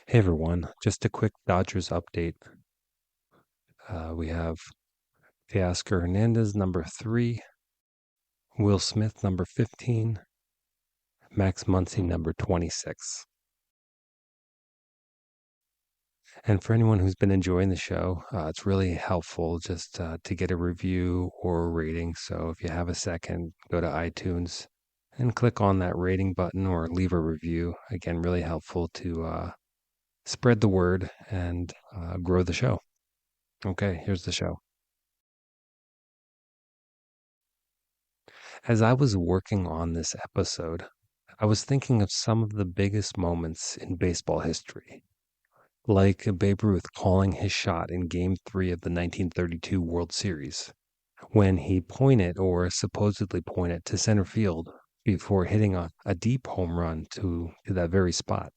Hey everyone, just a quick Dodgers update. We have Teoscar Hernandez, number 3, Will Smith, number 15, Max Muncy, number 26. And for anyone who's been enjoying the show, it's really helpful just to get a review or a rating. So if you have a second, go to iTunes and click on that rating button or leave a review. Again, really helpful to spread the word and grow the show. Okay, here's the show. As I was working on this episode, I was thinking of some of the biggest moments in baseball history, like Babe Ruth calling his shot in Game 3 of the 1932 World Series, when he pointed or supposedly pointed to center field before hitting a deep home run to that very spot.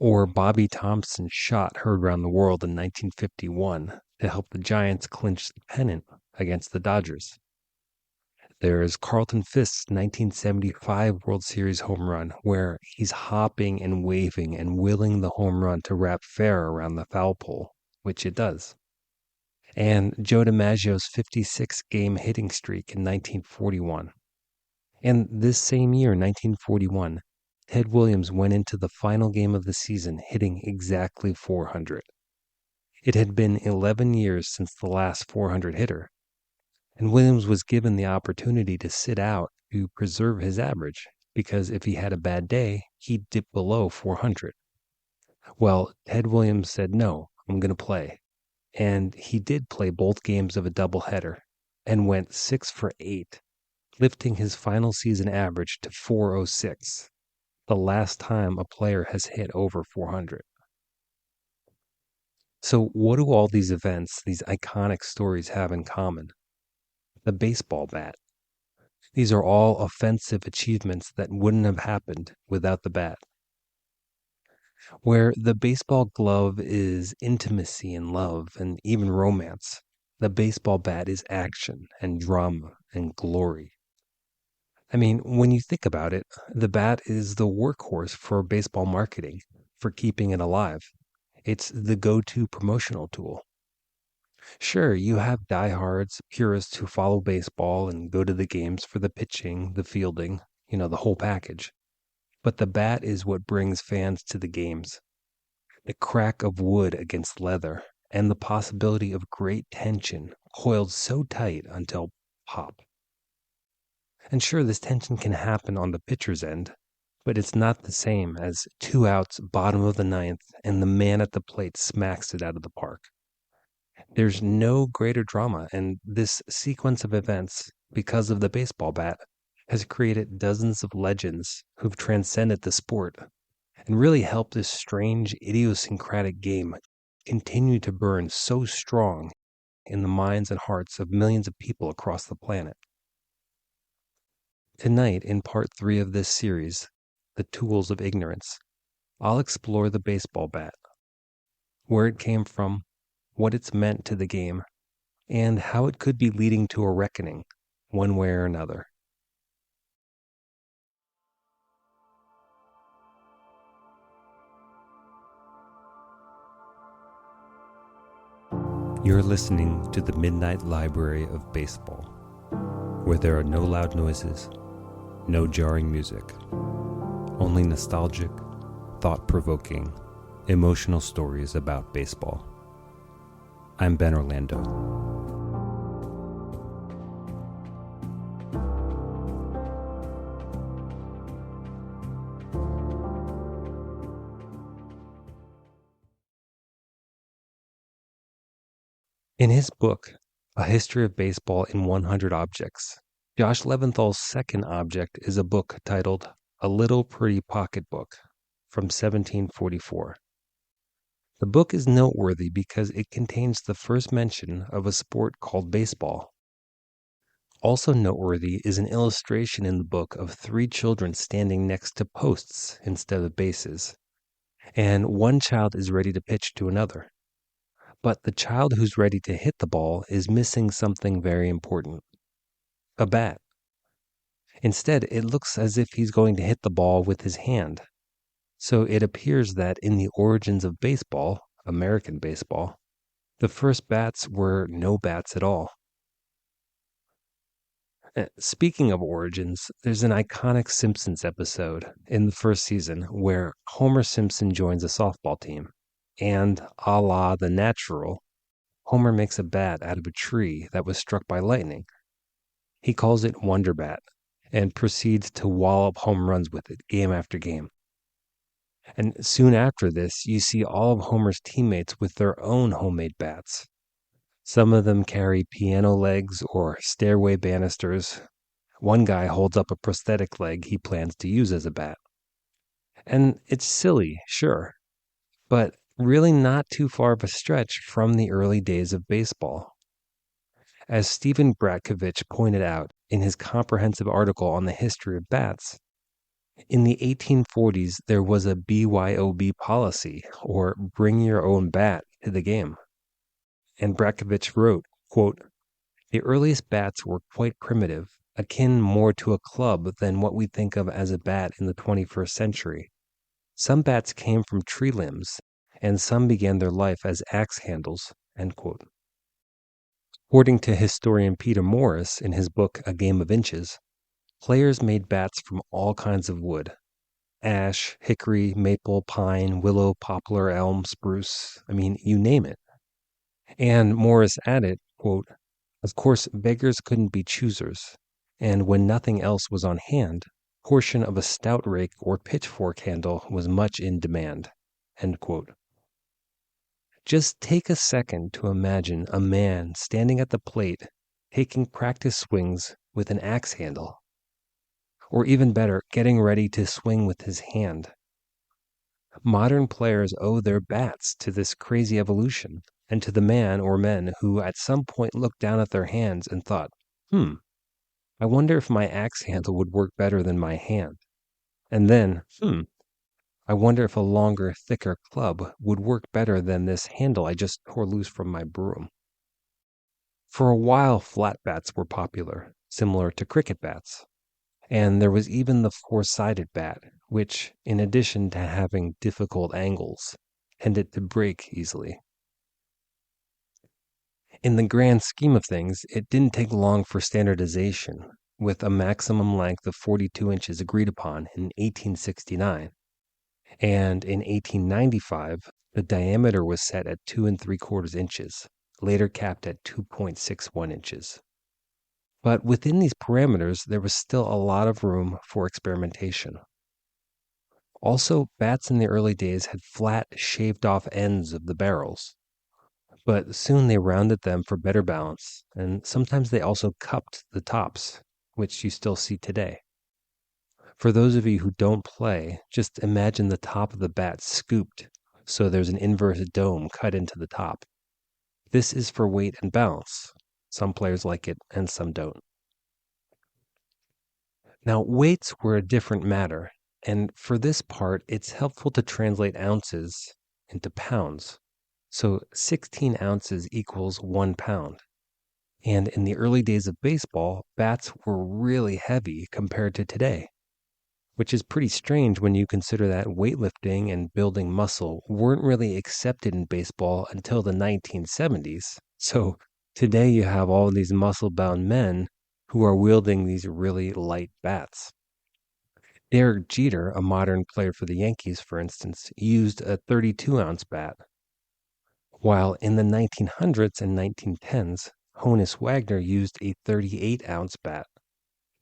Or Bobby Thompson's shot heard around the world in 1951 to help the Giants clinch the pennant against the Dodgers. There's Carlton Fisk's 1975 World Series home run, where he's hopping and waving and willing the home run to wrap fair around the foul pole, which it does. And Joe DiMaggio's 56-game hitting streak in 1941. And this same year, 1941, Ted Williams went into the final game of the season hitting exactly 400. It had been 11 years since the last 400 hitter, and Williams was given the opportunity to sit out to preserve his average, because if he had a bad day, he'd dip below 400. Well, Ted Williams said, no, I'm going to play. And he did play both games of a doubleheader and went 6 for 8, lifting his final season average to 406, the last time a player has hit over 400. So what do all these events, these iconic stories have in common? The baseball bat. These are all offensive achievements that wouldn't have happened without the bat. Where the baseball glove is intimacy and love and even romance, the baseball bat is action and drama and glory. I mean, when you think about it, the bat is the workhorse for baseball marketing, for keeping it alive. It's the go-to promotional tool. Sure, you have diehards, purists who follow baseball and go to the games for the pitching, the fielding, the whole package. But the bat is what brings fans to the games. The crack of wood against leather and the possibility of great tension coiled so tight until pop. And sure, this tension can happen on the pitcher's end, but it's not the same as 2 outs, bottom of the ninth, and the man at the plate smacks it out of the park. There's no greater drama, and this sequence of events, because of the baseball bat, has created dozens of legends who've transcended the sport and really helped this strange, idiosyncratic game continue to burn so strong in the minds and hearts of millions of people across the planet. Tonight, in part 3 of this series, The Tools of Ignorance, I'll explore the baseball bat, where it came from, what it's meant to the game, and how it could be leading to a reckoning, one way or another. You're listening to the Midnight Library of Baseball, where there are no loud noises, no jarring music, only nostalgic, thought-provoking, emotional stories about baseball. I'm Ben Orlando. In his book, A History of Baseball in 100 Objects, Josh Leventhal's second object is a book titled A Little Pretty Pocketbook from 1744. The book is noteworthy because it contains the first mention of a sport called baseball. Also noteworthy is an illustration in the book of 3 children standing next to posts instead of bases, and one child is ready to pitch to another. But the child who's ready to hit the ball is missing something very important: a bat. Instead, it looks as if he's going to hit the ball with his hand. So it appears that in the origins of baseball, American baseball, the first bats were no bats at all. Speaking of origins, there's an iconic Simpsons episode in the first season where Homer Simpson joins a softball team. And a la the natural, Homer makes a bat out of a tree that was struck by lightning. He calls it Wonder Bat and proceeds to wallop home runs with it game after game. And soon after this, you see all of Homer's teammates with their own homemade bats. Some of them carry piano legs or stairway banisters. One guy holds up a prosthetic leg he plans to use as a bat. And it's silly, sure, but really not too far of a stretch from the early days of baseball. As Stephen Bratkovich pointed out in his comprehensive article on the history of bats, in the 1840s there was a BYOB policy, or bring your own bat, to the game. And Bratkovich wrote, quote, "The earliest bats were quite primitive, akin more to a club than what we think of as a bat in the 21st century. Some bats came from tree limbs, and some began their life as axe handles." End quote. According to historian Peter Morris in his book A Game of Inches, players made bats from all kinds of wood: ash, hickory, maple, pine, willow, poplar, elm, spruce, you name it. And Morris added, quote, "Of course, beggars couldn't be choosers, and when nothing else was on hand, portion of a stout rake or pitchfork handle was much in demand." End quote. Just take a second to imagine a man standing at the plate taking practice swings with an axe handle, or even better, getting ready to swing with his hand. Modern players owe their bats to this crazy evolution, and to the man or men who at some point looked down at their hands and thought, I wonder if my axe handle would work better than my hand. And then, I wonder if a longer, thicker club would work better than this handle I just tore loose from my broom. For a while, flat bats were popular, similar to cricket bats. And there was even the four-sided bat, which, in addition to having difficult angles, tended to break easily. In the grand scheme of things, it didn't take long for standardization, with a maximum length of 42 inches agreed upon in 1869. And in 1895, the diameter was set at 2¾ inches, later capped at 2.61 inches. But within these parameters, there was still a lot of room for experimentation. Also, bats in the early days had flat, shaved-off ends of the barrels, but soon they rounded them for better balance, and sometimes they also cupped the tops, which you still see today. For those of you who don't play, just imagine the top of the bat scooped, so there's an inverted dome cut into the top. This is for weight and balance. Some players like it and some don't. Now, weights were a different matter, and for this part, it's helpful to translate ounces into pounds. So 16 ounces equals 1 pound. And in the early days of baseball, bats were really heavy compared to today, which is pretty strange when you consider that weightlifting and building muscle weren't really accepted in baseball until the 1970s. So today you have all these muscle-bound men who are wielding these really light bats. Derek Jeter, a modern player for the Yankees, for instance, used a 32-ounce bat, while in the 1900s and 1910s, Honus Wagner used a 38-ounce bat.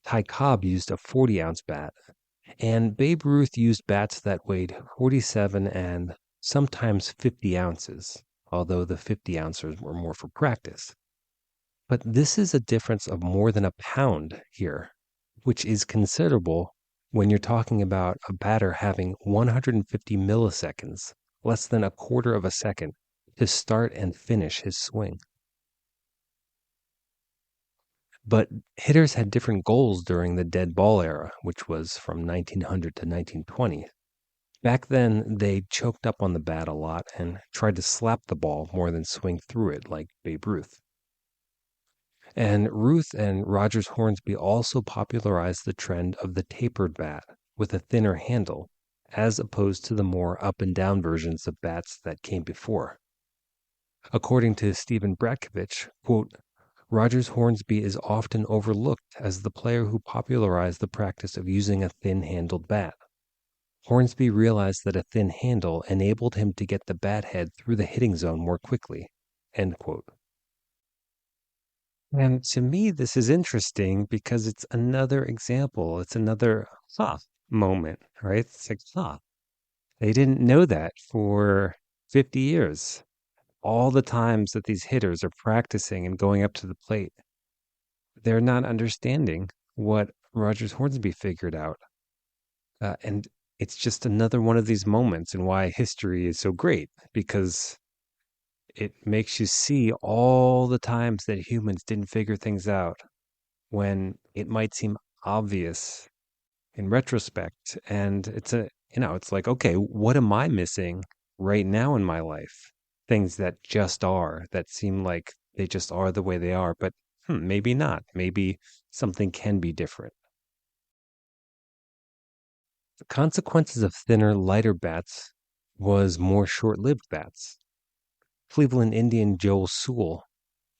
Ty Cobb used a 40-ounce bat, and Babe Ruth used bats that weighed 47 and sometimes 50 ounces, although the 50 ounces were more for practice. But this is a difference of more than a pound here, which is considerable when you're talking about a batter having 150 milliseconds, less than a quarter of a second, to start and finish his swing. But hitters had different goals during the dead ball era, which was from 1900 to 1920. Back then, they choked up on the bat a lot and tried to slap the ball more than swing through it like Babe Ruth. And Ruth and Rogers Hornsby also popularized the trend of the tapered bat with a thinner handle as opposed to the more up and down versions of bats that came before. According to Stephen Bratkovich, quote, Rogers Hornsby is often overlooked as the player who popularized the practice of using a thin-handled bat. Hornsby realized that a thin handle enabled him to get the bat head through the hitting zone more quickly. End quote. And to me, this is interesting because it's another example. It's another moment, right? It's like, they didn't know that for 50 years. All the times that these hitters are practicing and going up to the plate, they're not understanding what Rogers Hornsby figured out. And it's just another one of these moments and why history is so great, because it makes you see all the times that humans didn't figure things out when it might seem obvious in retrospect. And it's like, okay, what am I missing right now in my life? Things that just are, that seem like they just are the way they are, but maybe not. Maybe something can be different. The consequences of thinner, lighter bats was more short-lived bats. Cleveland Indian Joel Sewell,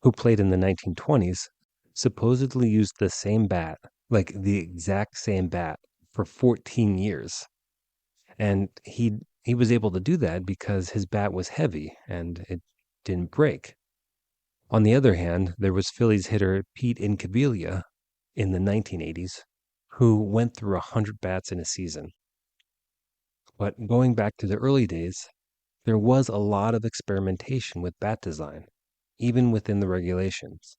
who played in the 1920s, supposedly used the same bat, like the exact same bat, for 14 years. And he was able to do that because his bat was heavy and it didn't break. On the other hand, there was Phillies hitter Pete Incaviglia in the 1980s, who went through 100 bats in a season. But going back to the early days, there was a lot of experimentation with bat design, even within the regulations.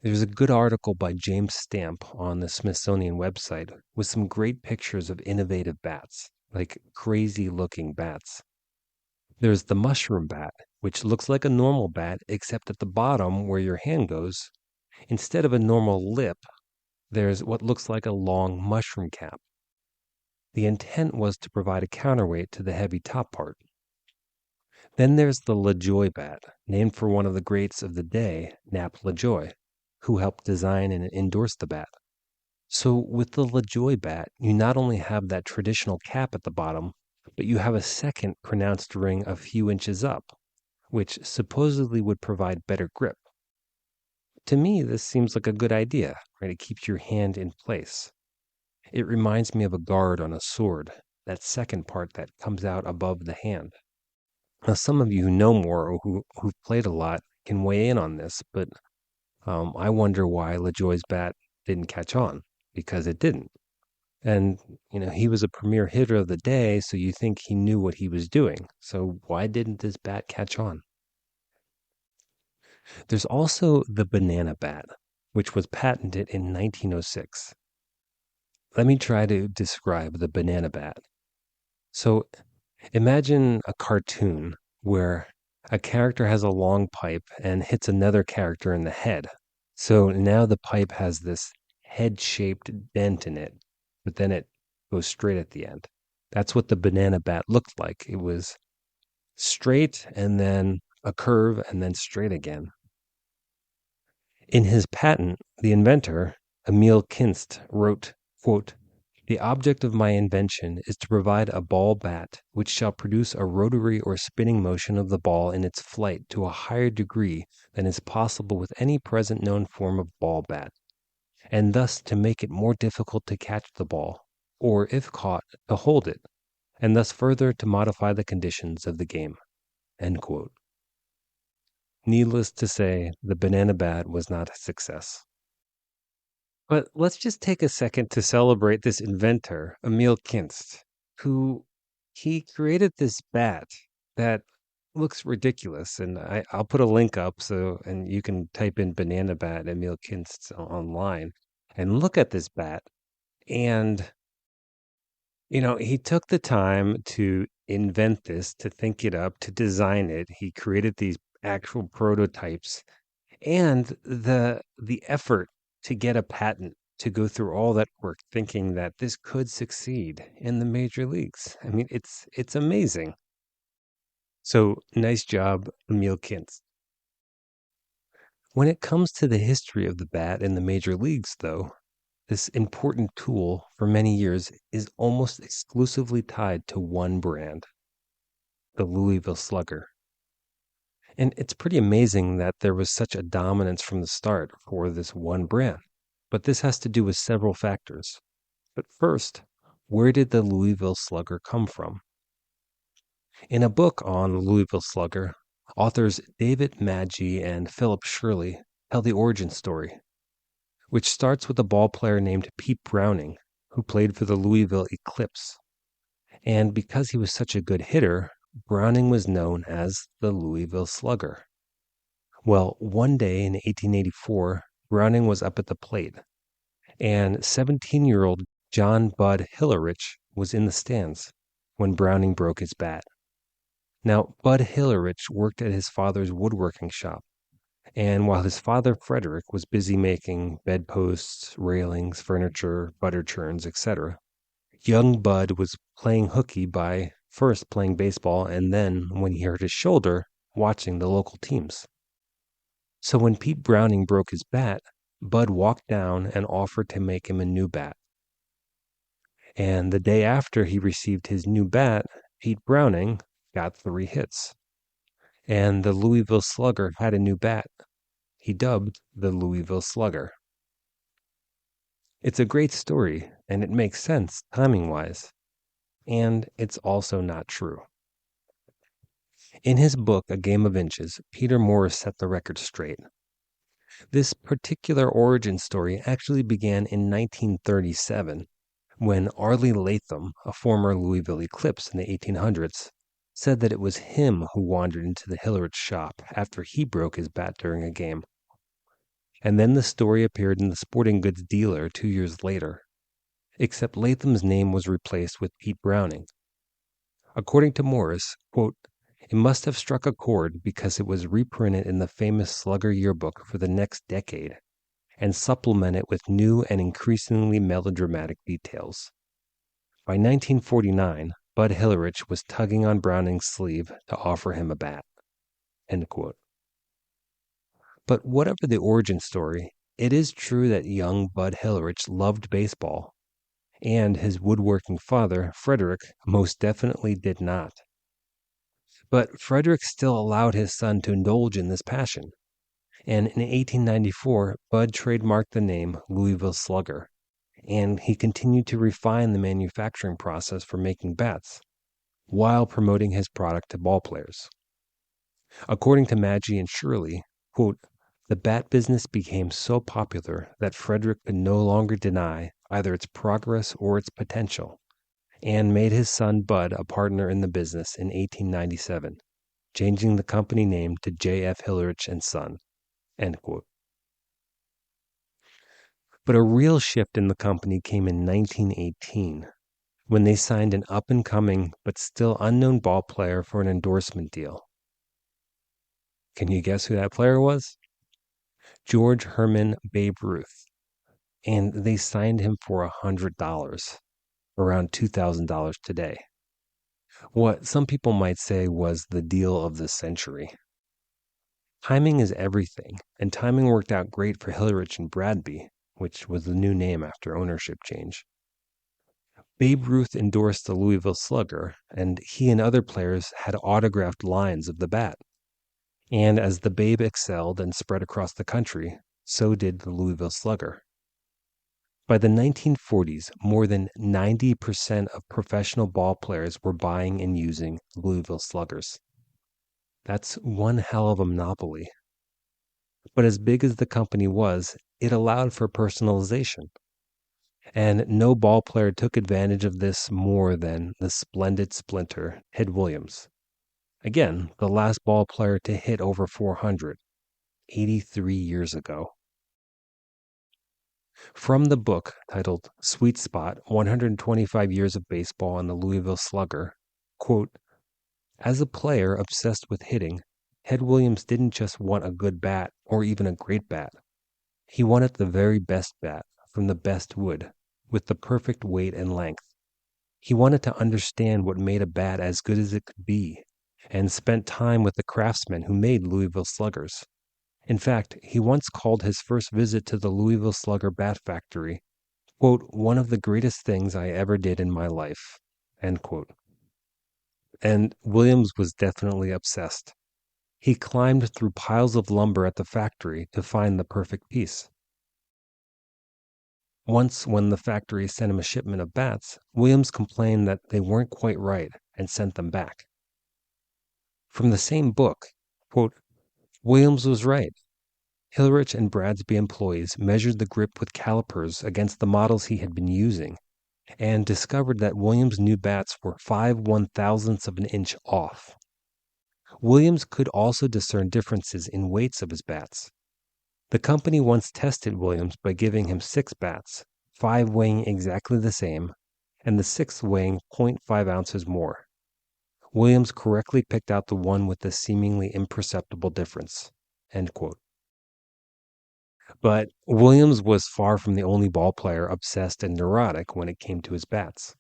There's a good article by James Stamp on the Smithsonian website with some great pictures of innovative bats, like crazy looking bats. There's the mushroom bat, which looks like a normal bat, except at the bottom where your hand goes, instead of a normal lip, there's what looks like a long mushroom cap. The intent was to provide a counterweight to the heavy top part. Then there's the LaJoie bat, named for one of the greats of the day, Nap LaJoie, who helped design and endorse the bat. So with the LaJoie bat, you not only have that traditional cap at the bottom, but you have a second pronounced ring a few inches up, which supposedly would provide better grip. To me, this seems like a good idea, right? It keeps your hand in place. It reminds me of a guard on a sword, that second part that comes out above the hand. Now, some of you who know more or who've played a lot can weigh in on this, but I wonder why LaJoie's bat didn't catch on, because it didn't. And, he was a premier hitter of the day, so you think he knew what he was doing. So why didn't this bat catch on? There's also the banana bat, which was patented in 1906. Let me try to describe the banana bat. So imagine a cartoon where a character has a long pipe and hits another character in the head. So now the pipe has this head-shaped dent in it, but then it goes straight at the end. That's what the banana bat looked like. It was straight and then a curve and then straight again. In his patent, the inventor, Emil Kinst, wrote, quote, the object of my invention is to provide a ball bat which shall produce a rotary or spinning motion of the ball in its flight to a higher degree than is possible with any present known form of ball bat, and thus to make it more difficult to catch the ball, or if caught, to hold it, and thus further to modify the conditions of the game. End quote. Needless to say, the banana bat was not a success. But let's just take a second to celebrate this inventor, Emil Kinst, who he created this bat that looks ridiculous. And I'll put a link up and you can type in banana bat Emil Kinst online and look at this bat. And, he took the time to invent this, to think it up, to design it. He created these actual prototypes and the effort to get a patent, to go through all that work thinking that this could succeed in the major leagues. I mean, it's amazing. So nice job, Emil Kinst. When it comes to the history of the bat in the major leagues, though, this important tool for many years is almost exclusively tied to one brand, the Louisville Slugger. And it's pretty amazing that there was such a dominance from the start for this one brand. But this has to do with several factors. But first, where did the Louisville Slugger come from? In a book on the Louisville Slugger, authors David Maggi and Philip Shirley tell the origin story, which starts with a ball player named Pete Browning, who played for the Louisville Eclipse. And because he was such a good hitter, Browning was known as the Louisville Slugger. Well, one day in 1884, Browning was up at the plate, and 17-year-old John Bud Hillerich was in the stands when Browning broke his bat. Now, Bud Hillerich worked at his father's woodworking shop, and while his father Frederick was busy making bedposts, railings, furniture, butter churns, etc., young Bud was playing hooky by first playing baseball and then, when he hurt his shoulder, watching the local teams. So when Pete Browning broke his bat, Bud walked down and offered to make him a new bat. And the day after he received his new bat, Pete Browning got 3 hits. And the Louisville Slugger had a new bat. He dubbed the Louisville Slugger. It's a great story, and it makes sense timing-wise. And it's also not true. In his book, A Game of Inches, Peter Morris set the record straight. This particular origin story actually began in 1937, when Arlie Latham, a former Louisville Eclipse in the 1800s, said that it was him who wandered into the Hillerich shop after he broke his bat during a game. And then the story appeared in the Sporting Goods Dealer 2 years later, except Latham's name was replaced with Pete Browning. According to Morris, quote, "It must have struck a chord because it was reprinted in the famous Slugger yearbook for the next decade and supplemented with new and increasingly melodramatic details. By 1949, Bud Hillerich was tugging on Browning's sleeve to offer him a bat." End quote. But whatever the origin story, it is true that young Bud Hillerich loved baseball, and his woodworking father, Frederick, most definitely did not. But Frederick still allowed his son to indulge in this passion, and in 1894, Bud trademarked the name Louisville Slugger, and he continued to refine the manufacturing process for making bats, while promoting his product to ballplayers. According to Maggi and Shirley, quote, "The bat business became so popular that Frederick could no longer deny either its progress or its potential, and made his son Bud a partner in the business in 1897, changing the company name to J.F. Hillerich and Son." End quote. But a real shift in the company came in 1918, when they signed an up-and-coming but still unknown ball player for an endorsement deal. Can you guess who that player was? George Herman Babe Ruth. And they signed him for $100, around $2,000 today. What some people might say was the deal of the century. Timing is everything, and timing worked out great for Hillerich and Bradby, which was the new name after ownership change. Babe Ruth endorsed the Louisville Slugger, and he and other players had autographed lines of the bat. And as the Babe excelled and spread across the country, so did the Louisville Slugger. By the 1940s, more than 90% of professional ball players were buying and using Louisville Sluggers. That's one hell of a monopoly. But as big as the company was, it allowed for personalization. And no ball player took advantage of this more than the splendid splinter, Ted Williams. Again, the last ball player to hit over 400, 83 years ago. From the book titled Sweet Spot, 125 Years of Baseball and the Louisville Slugger, quote, "As a player obsessed with hitting, Ted Williams didn't just want a good bat or even a great bat. He wanted the very best bat from the best wood, with the perfect weight and length. He wanted to understand what made a bat as good as it could be, and spent time with the craftsmen who made Louisville Sluggers. In fact, he once called his first visit to the Louisville Slugger Bat Factory quote, "one of the greatest things I ever did in my life," end quote. And Williams was definitely obsessed. He climbed through piles of lumber at the factory to find the perfect piece. Once, when the factory sent him a shipment of bats, Williams complained that they weren't quite right and sent them back. From the same book, quote, "Williams was right. Hillerich and Bradsby employees measured the grip with calipers against the models he had been using and discovered that Williams' new bats were 5/1000ths of an inch off. Williams could also discern differences in weights of his bats. The company once tested Williams by giving him 6 bats, 5 weighing exactly the same, and the 6th weighing 0.5 ounces more. Williams correctly picked out the one with the seemingly imperceptible difference." End quote. But Williams was far from the only ballplayer obsessed and neurotic when it came to his bats.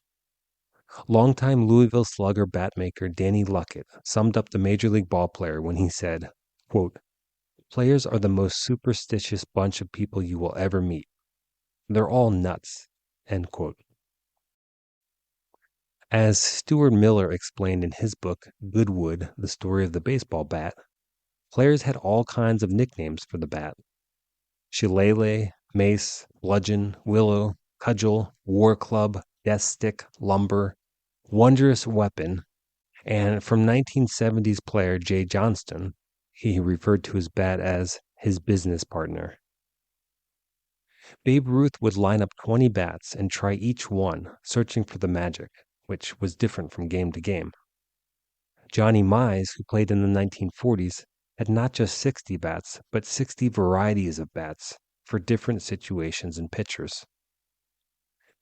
Longtime Louisville Slugger batmaker Danny Luckett summed up the Major League ballplayer when he said, quote, "Players are the most superstitious bunch of people you will ever meet. They're all nuts." End quote. As Stuart Miller explained in his book, Goodwood, The Story of the Baseball Bat, players had all kinds of nicknames for the bat. Shillelagh, Mace, Bludgeon, Willow, Cudgel, War Club, Death Stick, Lumber, Wondrous Weapon, and from 1970s player Jay Johnston, he referred to his bat as his business partner. Babe Ruth would line up 20 bats and try each one, searching for the magic, which was different from game to game. Johnny Mize, who played in the 1940s, had not just 60 bats, but 60 varieties of bats for different situations and pitchers.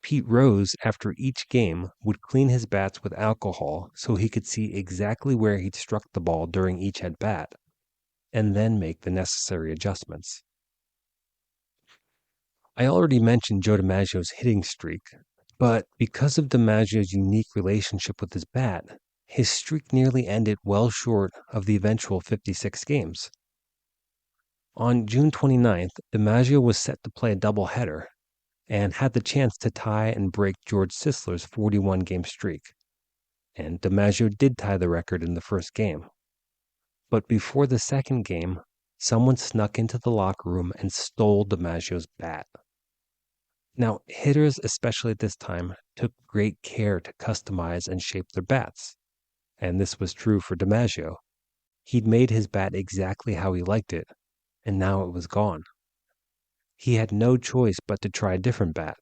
Pete Rose, after each game, would clean his bats with alcohol so he could see exactly where he'd struck the ball during each at bat, and then make the necessary adjustments. I already mentioned Joe DiMaggio's hitting streak, but because of DiMaggio's unique relationship with his bat, his streak nearly ended well short of the eventual 56 games. On June 29th, DiMaggio was set to play a doubleheader and had the chance to tie and break George Sisler's 41-game streak. And DiMaggio did tie the record in the first game. But before the second game, someone snuck into the locker room and stole DiMaggio's bat. Now, hitters, especially at this time, took great care to customize and shape their bats. And this was true for DiMaggio. He'd made his bat exactly how he liked it, and now it was gone. He had no choice but to try a different bat,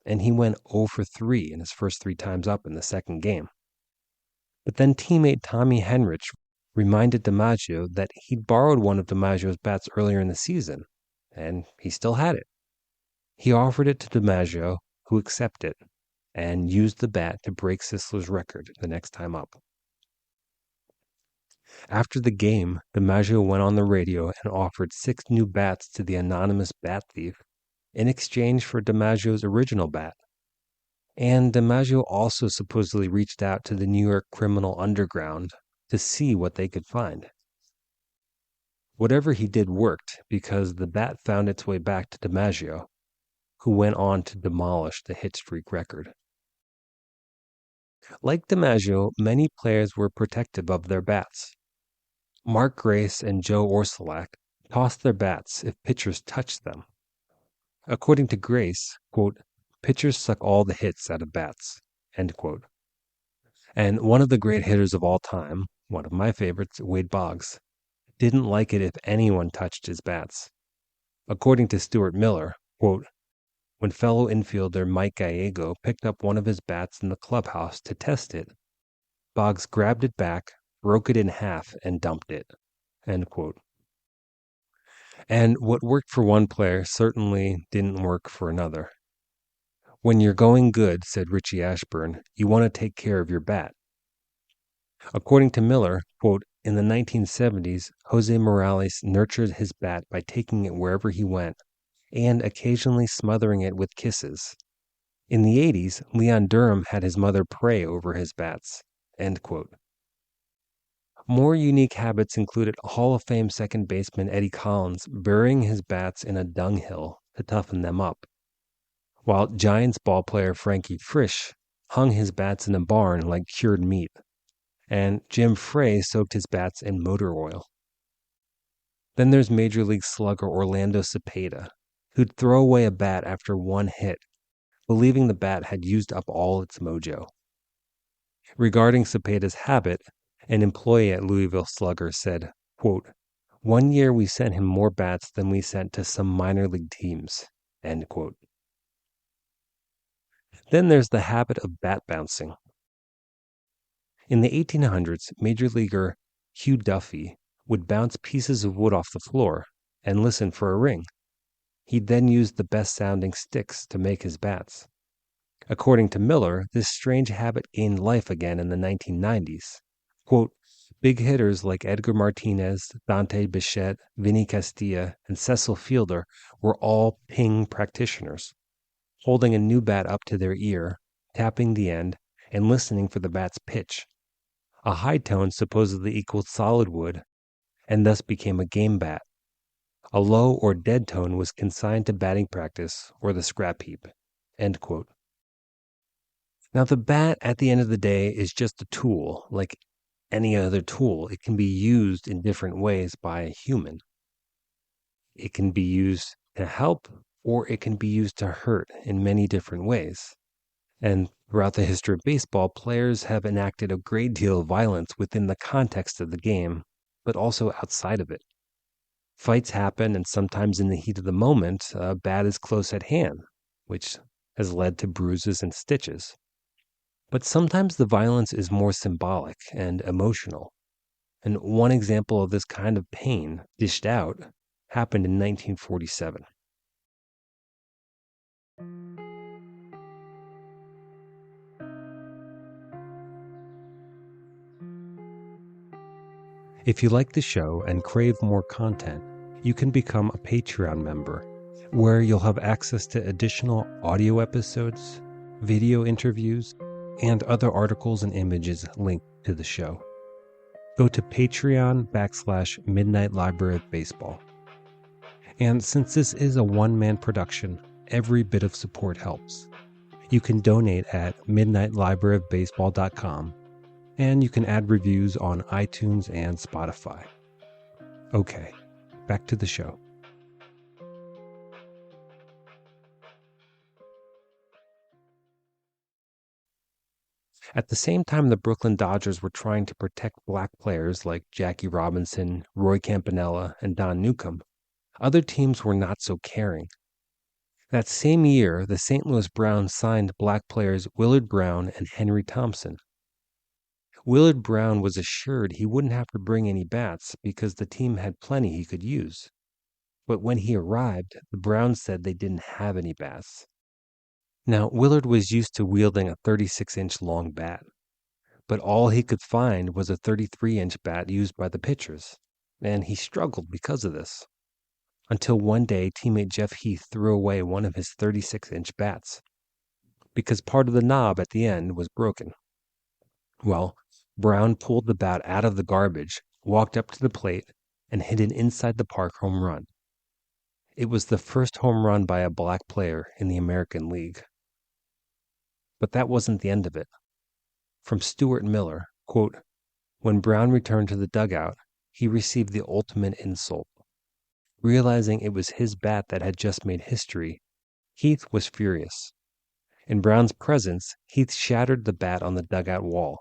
and he went 0 for 3 in his first 3 times up in the second game. But then teammate Tommy Henrich reminded DiMaggio that he'd borrowed one of DiMaggio's bats earlier in the season, and he still had it. He offered it to DiMaggio, who accepted it, and used the bat to break Sisler's record the next time up. After the game, DiMaggio went on the radio and offered 6 new bats to the anonymous bat thief in exchange for DiMaggio's original bat. And DiMaggio also supposedly reached out to the New York criminal underground to see what they could find. Whatever he did worked because the bat found its way back to DiMaggio, who went on to demolish the hit streak record. Like DiMaggio, many players were protective of their bats. Mark Grace and Joe Orsulak tossed their bats if pitchers touched them. According to Grace, quote, "Pitchers suck all the hits out of bats," end quote. And one of the great hitters of all time, one of my favorites, Wade Boggs, didn't like it if anyone touched his bats. According to Stuart Miller, quote, "When fellow infielder Mike Gallego picked up one of his bats in the clubhouse to test it, Boggs grabbed it back, broke it in half, and dumped it." End quote. And what worked for one player certainly didn't work for another. "When you're going good," said Richie Ashburn, "you want to take care of your bat." According to Miller, quote, "In the 1970s, Jose Morales nurtured his bat by taking it wherever he went and occasionally smothering it with kisses. In the 80s, Leon Durham had his mother pray over his bats." End quote. More unique habits included Hall of Fame second baseman Eddie Collins burying his bats in a dunghill to toughen them up. while Giants ballplayer Frankie Frisch hung his bats in a barn like cured meat, and Jim Frey soaked his bats in motor oil. Then there's Major League slugger Orlando Cepeda, who'd throw away a bat after one hit, believing the bat had used up all its mojo. Regarding Cepeda's habit, an employee at Louisville Slugger said, quote, "One year we sent him more bats than we sent to some minor league teams." End quote. Then there's the habit of bat bouncing. In the 1800s, Major Leaguer Hugh Duffy would bounce pieces of wood off the floor and listen for a ring. He'd then use the best-sounding sticks to make his bats. According to Miller, this strange habit gained life again in the 1990s. Quote, "Big hitters like Edgar Martinez, Dante Bichette, Vinny Castilla, and Cecil Fielder were all ping practitioners, holding a new bat up to their ear, tapping the end, and listening for the bat's pitch. A high tone supposedly equaled solid wood, and thus became a game bat. A low or dead tone was consigned to batting practice or the scrap heap." End quote. Now, the bat, at the end of the day, is just a tool. Like any other tool, it can be used in different ways by a human. It can be used to help, or it can be used to hurt in many different ways. And throughout the history of baseball, players have enacted a great deal of violence within the context of the game, but also outside of it. Fights happen, and sometimes in the heat of the moment, a bat is close at hand, which has led to bruises and stitches. But sometimes the violence is more symbolic and emotional. And one example of this kind of pain dished out happened in 1947. If you like the show and crave more content, you can become a Patreon member, where you'll have access to additional audio episodes, video interviews, and other articles and images linked to the show. Go to Patreon/Midnight Library of Baseball. And since this is a one-man production, every bit of support helps. You can donate at midnightlibraryofbaseball.com, and you can add reviews on iTunes and Spotify. Okay, back to the show. At the same time the Brooklyn Dodgers were trying to protect black players like Jackie Robinson, Roy Campanella, and Don Newcombe, other teams were not so caring. That same year, the St. Louis Browns signed black players Willard Brown and Henry Thompson. Willard Brown was assured he wouldn't have to bring any bats because the team had plenty he could use. But when he arrived, the Browns said they didn't have any bats. Now, Willard was used to wielding a 36-inch long bat, but all he could find was a 33-inch bat used by the pitchers, and he struggled because of this. Until one day, teammate Jeff Heath threw away one of his 36-inch bats, because part of the knob at the end was broken. Well, Brown pulled the bat out of the garbage, walked up to the plate, and hit an inside-the-park home run. It was the first home run by a black player in the American League. But that wasn't the end of it. From Stuart Miller, quote, "When Brown returned to the dugout, he received the ultimate insult. Realizing it was his bat that had just made history, Heath was furious. In Brown's presence, Heath shattered the bat on the dugout wall.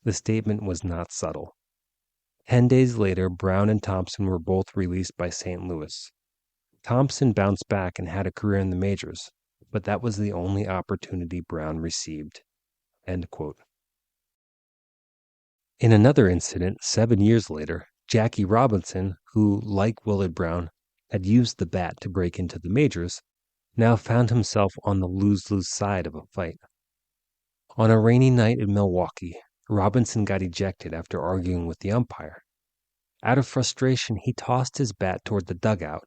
The statement was not subtle. 10 days later, Brown and Thompson were both released by St. Louis. Thompson bounced back and had a career in the majors, but that was the only opportunity Brown received." End quote. In another incident, 7 years later, Jackie Robinson, who, like Willard Brown, had used the bat to break into the majors, now found himself on the lose-lose side of a fight. On a rainy night in Milwaukee, Robinson got ejected after arguing with the umpire. Out of frustration, he tossed his bat toward the dugout,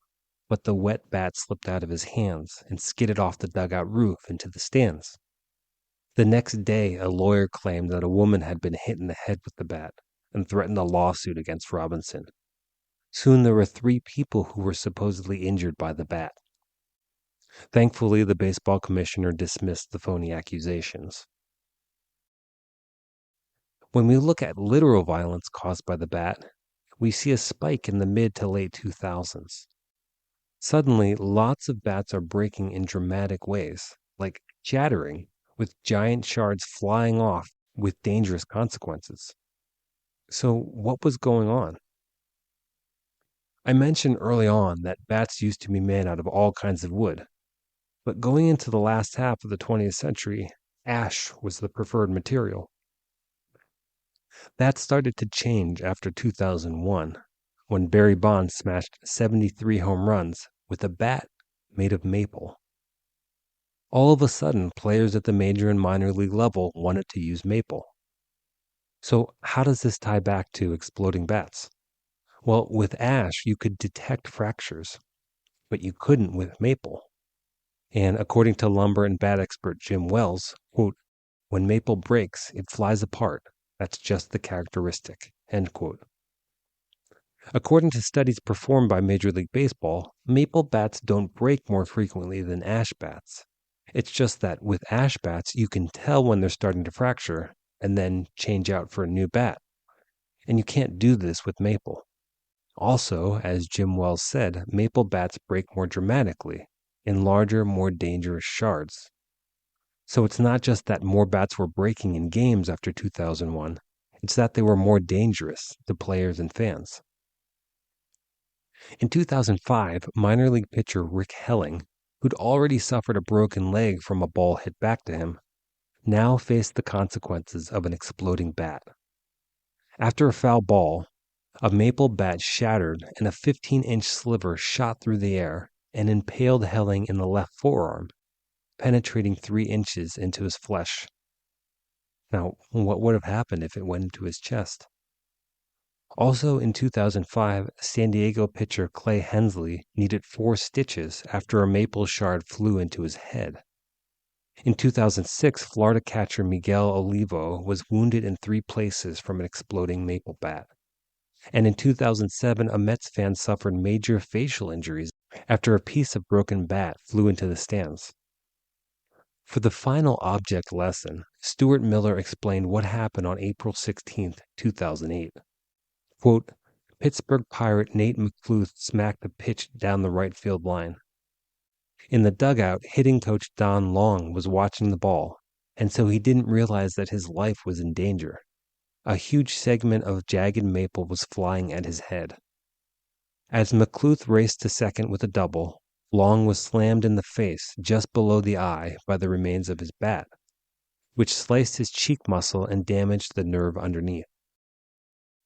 but the wet bat slipped out of his hands and skidded off the dugout roof into the stands. The next day, a lawyer claimed that a woman had been hit in the head with the bat and threatened a lawsuit against Robinson. Soon there were 3 people who were supposedly injured by the bat. Thankfully, the baseball commissioner dismissed the phony accusations. When we look at literal violence caused by the bat, we see a spike in the mid to late 2000s. Suddenly, lots of bats are breaking in dramatic ways, like shattering, with giant shards flying off with dangerous consequences. So, what was going on? I mentioned early on that bats used to be made out of all kinds of wood, but going into the last half of the 20th century, ash was the preferred material. That started to change after 2001, when Barry Bonds smashed 73 home runs with a bat made of maple. All of a sudden, players at the major and minor league level wanted to use maple. So, how does this tie back to exploding bats? Well, with ash, you could detect fractures, but you couldn't with maple. And according to lumber and bat expert Jim Wells, quote, "When maple breaks, it flies apart. That's just the characteristic," end quote. According to studies performed by Major League Baseball, maple bats don't break more frequently than ash bats. It's just that with ash bats, you can tell when they're starting to fracture and then change out for a new bat. And you can't do this with maple. Also, as Jim Wells said, maple bats break more dramatically, in larger, more dangerous shards. So it's not just that more bats were breaking in games after 2001, it's that they were more dangerous to players and fans. In 2005, minor league pitcher Rick Helling, who'd already suffered a broken leg from a ball hit back to him, now faced the consequences of an exploding bat. After a foul ball, a maple bat shattered and a 15-inch sliver shot through the air and impaled Helling in the left forearm, penetrating 3 inches into his flesh. Now, what would have happened if it went into his chest? Also in 2005, San Diego pitcher Clay Hensley needed 4 stitches after a maple shard flew into his head. In 2006, Florida catcher Miguel Olivo was wounded in 3 places from an exploding maple bat. And in 2007, a Mets fan suffered major facial injuries after a piece of broken bat flew into the stands. For the final object lesson, Stuart Miller explained what happened on April 16, 2008. Quote, "Pittsburgh Pirate Nate McCluth smacked a pitch down the right field line. In the dugout, hitting coach Don Long was watching the ball, and so he didn't realize that his life was in danger. A huge segment of jagged maple was flying at his head. As McCluth raced to second with a double, Long was slammed in the face just below the eye by the remains of his bat, which sliced his cheek muscle and damaged the nerve underneath.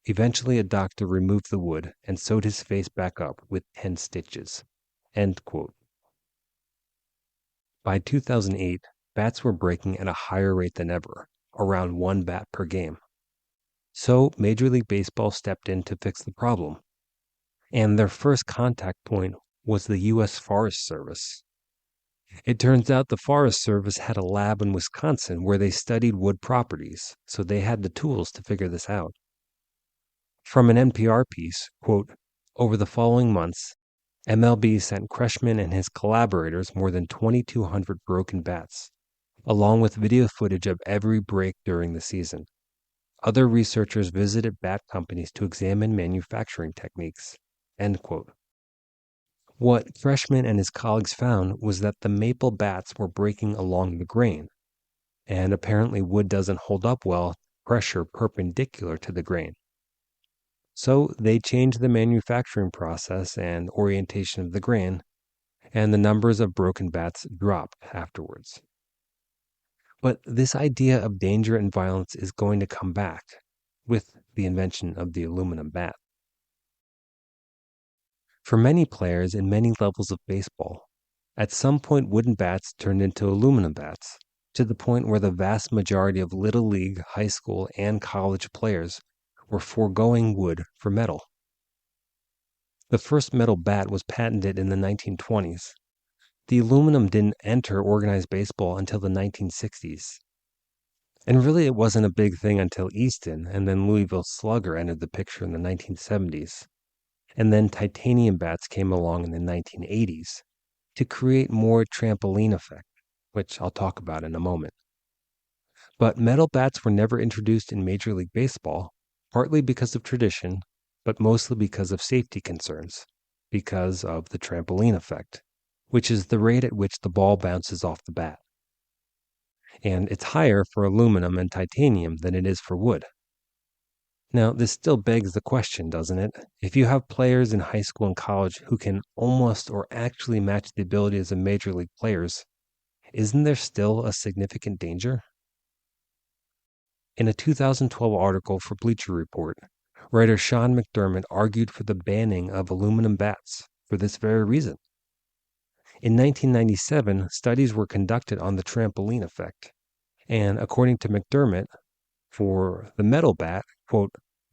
Eventually, a doctor removed the wood and sewed his face back up with 10 stitches." End quote. By 2008, bats were breaking at a higher rate than ever, around 1 bat per game. So Major League Baseball stepped in to fix the problem. And their first contact point was the U.S. Forest Service. It turns out the Forest Service had a lab in Wisconsin where they studied wood properties, so they had the tools to figure this out. From an NPR piece, quote, "Over the following months, MLB sent Kreshman and his collaborators more than 2,200 broken bats, along with video footage of every break during the season. Other researchers visited bat companies to examine manufacturing techniques." End quote. What Kreshman and his colleagues found was that the maple bats were breaking along the grain, and apparently wood doesn't hold up well to pressure perpendicular to the grain. So they changed the manufacturing process and orientation of the grain, and the numbers of broken bats dropped afterwards. But this idea of danger and violence is going to come back with the invention of the aluminum bat. For many players in many levels of baseball, at some point wooden bats turned into aluminum bats, to the point where the vast majority of Little League, high school, and college players were foregoing wood for metal. The first metal bat was patented in the 1920s. The aluminum didn't enter organized baseball until the 1960s. And really, it wasn't a big thing until Easton and then Louisville Slugger entered the picture in the 1970s. And then titanium bats came along in the 1980s, to create more trampoline effect, which I'll talk about in a moment. But metal bats were never introduced in Major League Baseball, partly because of tradition, but mostly because of safety concerns, because of the trampoline effect, which is the rate at which the ball bounces off the bat. And it's higher for aluminum and titanium than it is for wood. Now, this still begs the question, doesn't it? If you have players in high school and college who can almost or actually match the abilities of major league players, isn't there still a significant danger? In a 2012 article for Bleacher Report, writer Sean McDermott argued for the banning of aluminum bats for this very reason. In 1997, studies were conducted on the trampoline effect, and according to McDermott, for the metal bat, quote,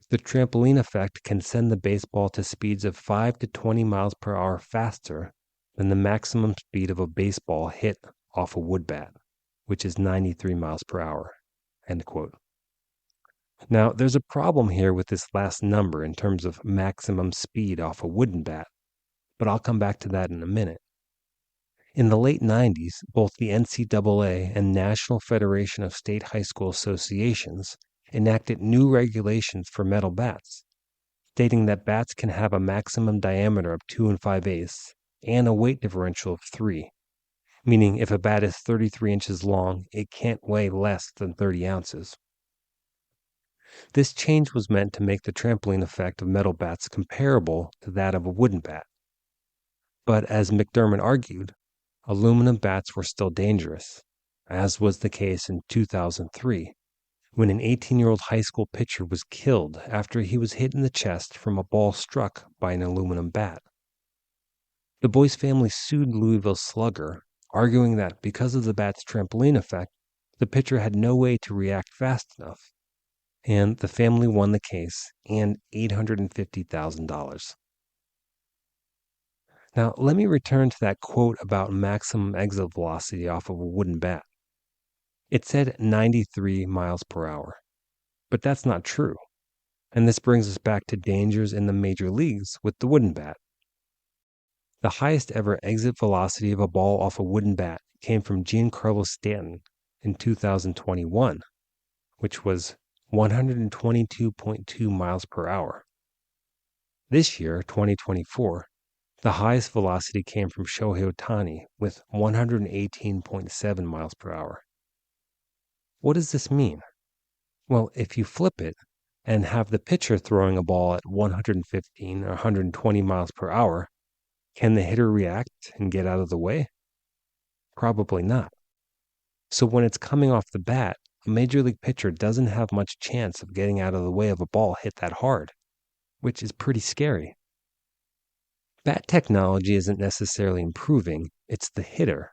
the trampoline effect can send the baseball to speeds of 5 to 20 miles per hour faster than the maximum speed of a baseball hit off a wood bat, which is 93 miles per hour, end quote. Now, there's a problem here with this last number in terms of maximum speed off a wooden bat, but I'll come back to that in a minute. In the late 90s, both the NCAA and National Federation of State High School Associations enacted new regulations for metal bats, stating that bats can have a maximum diameter of 2 5/8 and a weight differential of 3, meaning if a bat is 33 inches long, it can't weigh less than 30 ounces. This change was meant to make the trampoline effect of metal bats comparable to that of a wooden bat. But as McDermott argued, aluminum bats were still dangerous, as was the case in 2003, when an 18-year-old high school pitcher was killed after he was hit in the chest from a ball struck by an aluminum bat. The boy's family sued Louisville Slugger, arguing that because of the bat's trampoline effect, the pitcher had no way to react fast enough, and the family won the case and $850,000. Now, let me return to that quote about maximum exit velocity off of a wooden bat. It said 93 miles per hour, but that's not true. And this brings us back to dangers in the major leagues with the wooden bat. The highest ever exit velocity of a ball off a wooden bat came from Giancarlo Stanton in 2021, which was 122.2 miles per hour. This year, 2024, the highest velocity came from Shohei Ohtani with 118.7 miles per hour. What does this mean? Well, if you flip it and have the pitcher throwing a ball at 115 or 120 miles per hour, can the hitter react and get out of the way? Probably not. So when it's coming off the bat, a major league pitcher doesn't have much chance of getting out of the way of a ball hit that hard, which is pretty scary. Bat technology isn't necessarily improving, it's the hitter.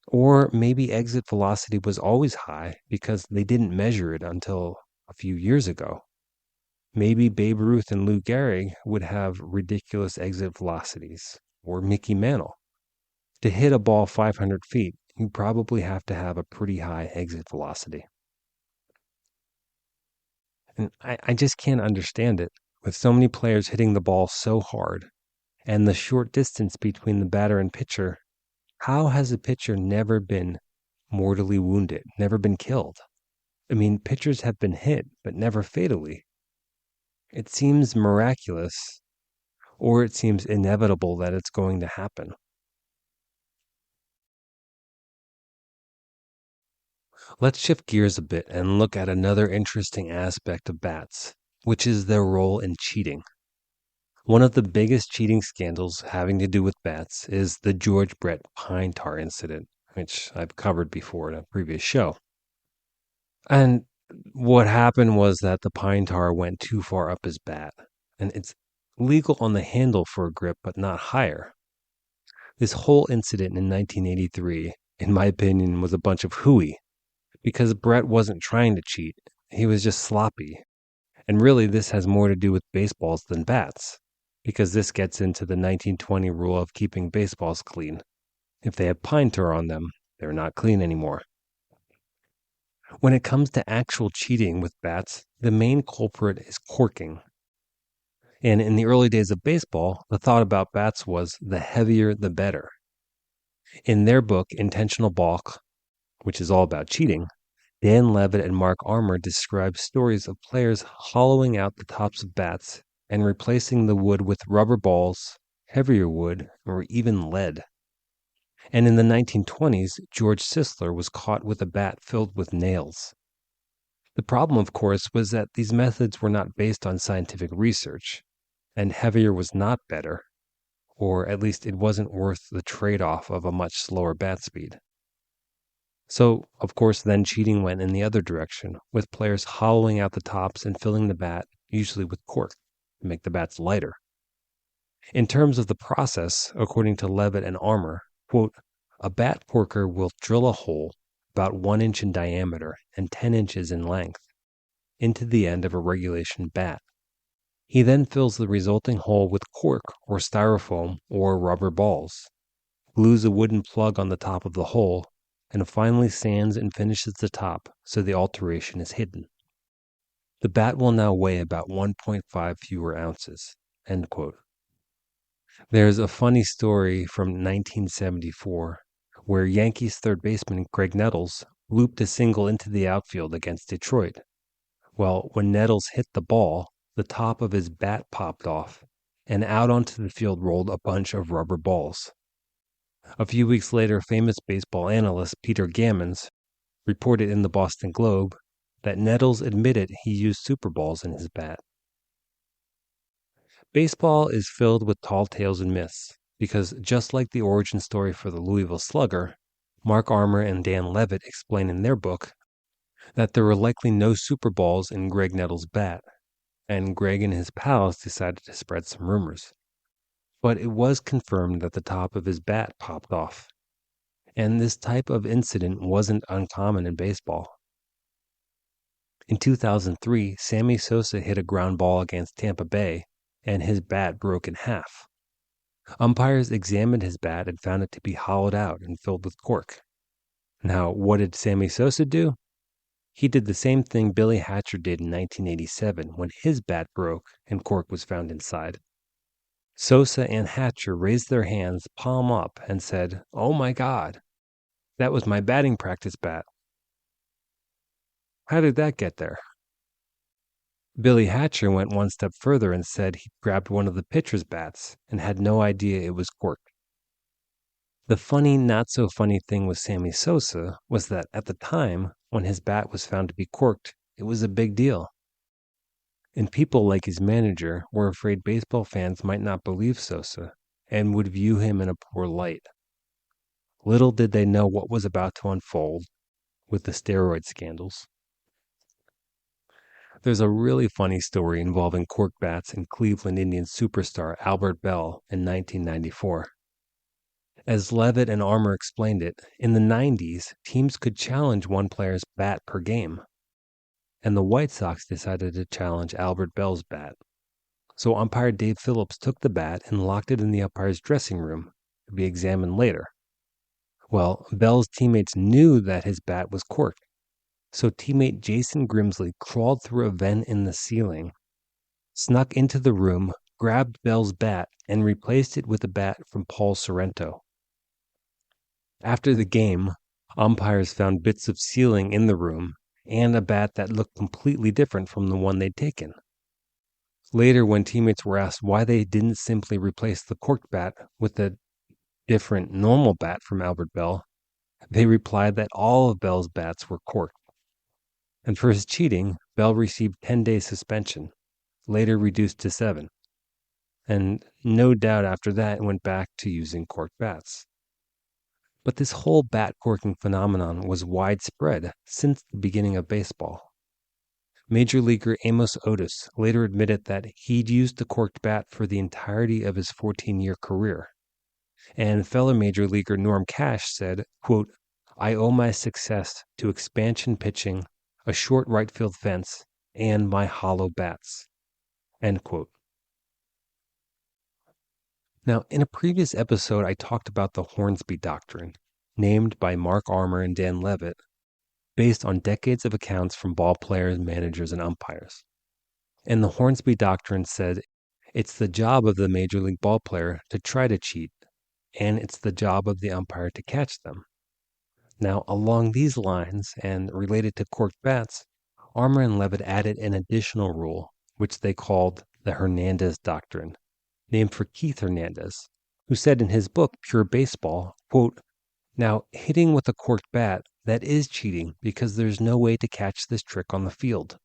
Or maybe exit velocity was always high because they didn't measure it until a few years ago. Maybe Babe Ruth and Lou Gehrig would have ridiculous exit velocities, or Mickey Mantle. To hit a ball 500 feet, you probably have to have a pretty high exit velocity. And I just can't understand it. With so many players hitting the ball so hard, and the short distance between the batter and pitcher, how has a pitcher never been mortally wounded, never been killed? I mean, pitchers have been hit, but never fatally. It seems miraculous, or it seems inevitable that it's going to happen. Let's shift gears a bit and look at another interesting aspect of bats, which is their role in cheating. One of the biggest cheating scandals having to do with bats is the George Brett pine tar incident, which I've covered before in a previous show. And what happened was that the pine tar went too far up his bat, and it's legal on the handle for a grip, but not higher. This whole incident in 1983, in my opinion, was a bunch of hooey, because Brett wasn't trying to cheat, he was just sloppy. And really, this has more to do with baseballs than bats, because this gets into the 1920 rule of keeping baseballs clean. If they have pine tar on them, they're not clean anymore. When it comes to actual cheating with bats, the main culprit is corking. And in the early days of baseball, the thought about bats was the heavier the better. In their book, Intentional Balk, which is all about cheating, Dan Levitt and Mark Armour describe stories of players hollowing out the tops of bats and replacing the wood with rubber balls, heavier wood, or even lead. And in the 1920s, George Sisler was caught with a bat filled with nails. The problem, of course, was that these methods were not based on scientific research, and heavier was not better, or at least it wasn't worth the trade-off of a much slower bat speed. So, of course, then cheating went in the other direction, with players hollowing out the tops and filling the bat, usually with cork, to make the bats lighter. In terms of the process, according to Levitt and Armour, quote, a bat corker will drill a hole about 1 inch in diameter and 10 inches in length into the end of a regulation bat. He then fills the resulting hole with cork or styrofoam or rubber balls, glues a wooden plug on the top of the hole, and finally sands and finishes the top so the alteration is hidden. The bat will now weigh about 1.5 fewer ounces. End quote. There's a funny story from 1974 where Yankees third baseman Greg Nettles looped a single into the outfield against Detroit. Well, when Nettles hit the ball, the top of his bat popped off, and out onto the field rolled a bunch of rubber balls. A few weeks later, famous baseball analyst Peter Gammons reported in the Boston Globe that Nettles admitted he used super balls in his bat. Baseball is filled with tall tales and myths, because just like the origin story for the Louisville Slugger, Mark Armour and Dan Levitt explain in their book that there were likely no super balls in Greg Nettles' bat, and Greg and his pals decided to spread some rumors. But it was confirmed that the top of his bat popped off, and this type of incident wasn't uncommon in baseball. In 2003, Sammy Sosa hit a ground ball against Tampa Bay, and his bat broke in half. Umpires examined his bat and found it to be hollowed out and filled with cork. Now, what did Sammy Sosa do? He did the same thing Billy Hatcher did in 1987 when his bat broke and cork was found inside. Sosa and Hatcher raised their hands palm up and said, "Oh my God, that was my batting practice bat." How did that get there? Billy Hatcher went one step further and said he grabbed one of the pitcher's bats and had no idea it was corked. The funny, not so funny thing with Sammy Sosa was that at the time, when his bat was found to be corked, it was a big deal. And people like his manager were afraid baseball fans might not believe Sosa and would view him in a poor light. Little did they know what was about to unfold with the steroid scandals. There's a really funny story involving cork bats and Cleveland Indians superstar Albert Belle in 1994. As Levitt and Armour explained it, in the 90s, teams could challenge one player's bat per game, and the White Sox decided to challenge Albert Belle's bat. So umpire Dave Phillips took the bat and locked it in the umpire's dressing room to be examined later. Well, Belle's teammates knew that his bat was corked, so teammate Jason Grimsley crawled through a vent in the ceiling, snuck into the room, grabbed Belle's bat, and replaced it with a bat from Paul Sorrento. After the game, umpires found bits of ceiling in the room and a bat that looked completely different from the one they'd taken. Later, when teammates were asked why they didn't simply replace the corked bat with a different normal bat from Albert Belle, they replied that all of Belle's bats were corked. And for his cheating, Belle received 10-day suspension, later reduced to 7. And no doubt after that went back to using corked bats. But this whole bat corking phenomenon was widespread since the beginning of baseball. Major leaguer Amos Otis later admitted that he'd used the corked bat for the entirety of his 14-year career. And fellow major leaguer Norm Cash said, quote, "I owe my success to expansion pitching, a short right field fence, and my hollow bats." End quote. Now, in a previous episode, I talked about the Hornsby Doctrine, named by Mark Armour and Dan Levitt, based on decades of accounts from ball players, managers, and umpires. And the Hornsby Doctrine said, It's the job of the Major League ball player to try to cheat, and it's the job of the umpire to catch them. Now, along these lines, and related to corked bats, Armour and Levitt added an additional rule, which they called the Hernandez Doctrine, named for Keith Hernandez, who said in his book, Pure Baseball, quote, "Now, hitting with a corked bat, that is cheating because there's no way to catch this trick on the field.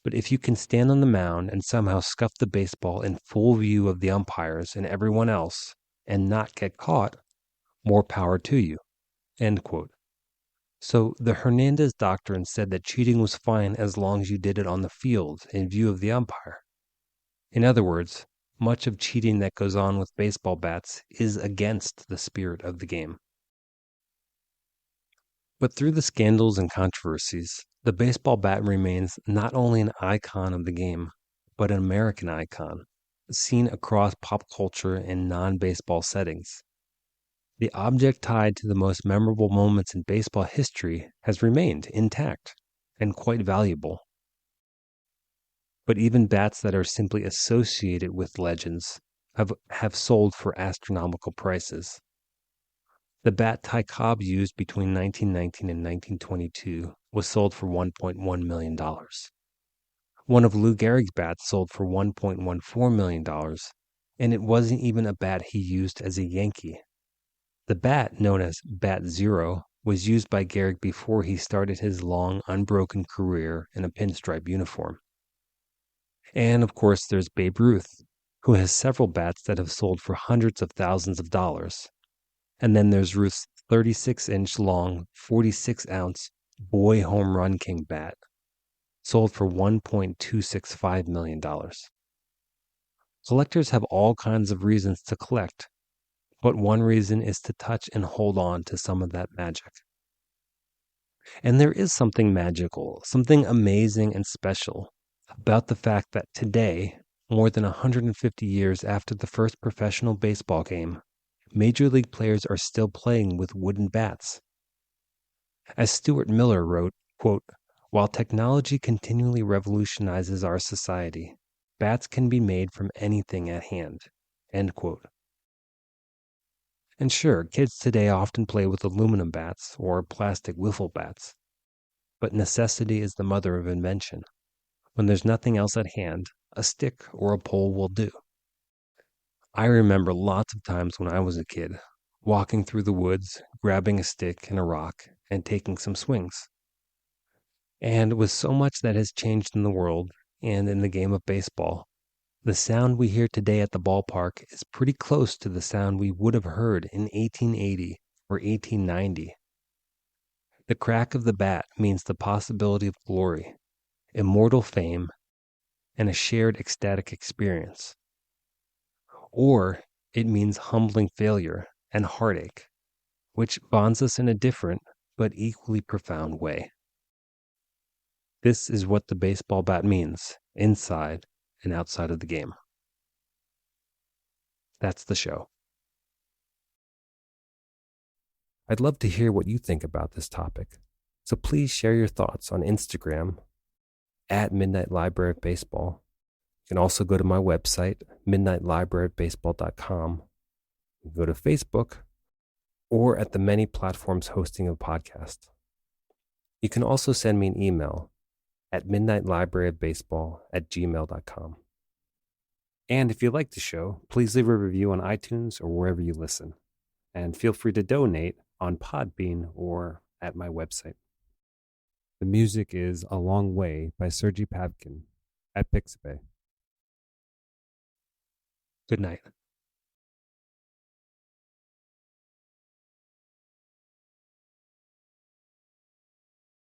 But if you can stand on the mound and somehow scuff the baseball in full view of the umpires and everyone else and not get caught, more power to you." End quote. So the Hernandez Doctrine said that cheating was fine as long as you did it on the field in view of the umpire. In other words, much of cheating that goes on with baseball bats is against the spirit of the game. But through the scandals and controversies, the baseball bat remains not only an icon of the game, but an American icon, seen across pop culture in non-baseball settings. The object tied to the most memorable moments in baseball history has remained intact and quite valuable. But even bats that are simply associated with legends have sold for astronomical prices. The bat Ty Cobb used between 1919 and 1922 was sold for $1.1 million. One of Lou Gehrig's bats sold for $1.14 million, and it wasn't even a bat he used as a Yankee. The bat, known as Bat Zero, was used by Gehrig before he started his long, unbroken career in a pinstripe uniform. And of course, there's Babe Ruth, who has several bats that have sold for hundreds of thousands of dollars. And then there's Ruth's 36-inch long, 46-ounce Boy Home Run King bat, sold for $1.265 million. Collectors have all kinds of reasons to collect, but one reason is to touch and hold on to some of that magic. And there is something magical, something amazing and special about the fact that today, more than 150 years after the first professional baseball game, Major League players are still playing with wooden bats. As Stuart Miller wrote, quote, "While technology continually revolutionizes our society, bats can be made from anything at hand." End quote. And sure, kids today often play with aluminum bats or plastic wiffle bats. But necessity is the mother of invention. When there's nothing else at hand, a stick or a pole will do. I remember lots of times when I was a kid, walking through the woods, grabbing a stick and a rock, and taking some swings. And with so much that has changed in the world and in the game of baseball, the sound we hear today at the ballpark is pretty close to the sound we would have heard in 1880 or 1890. The crack of the bat means the possibility of glory, immortal fame, and a shared ecstatic experience. Or it means humbling failure and heartache, which bonds us in a different but equally profound way. This is what the baseball bat means inside and outside of the game. That's the show. I'd love to hear what you think about this topic, so please share your thoughts on Instagram at Midnight Library of Baseball. You can also go to my website, midnightlibraryofbaseball.com. You can go to Facebook or at the many platforms hosting a podcast. You can also send me an email at midnightlibraryofbaseball@gmail.com. And if you like the show, please leave a review on iTunes or wherever you listen. And feel free to donate on Podbean or at my website. The music is A Long Way by Sergei Pavkin at Pixabay. Good night.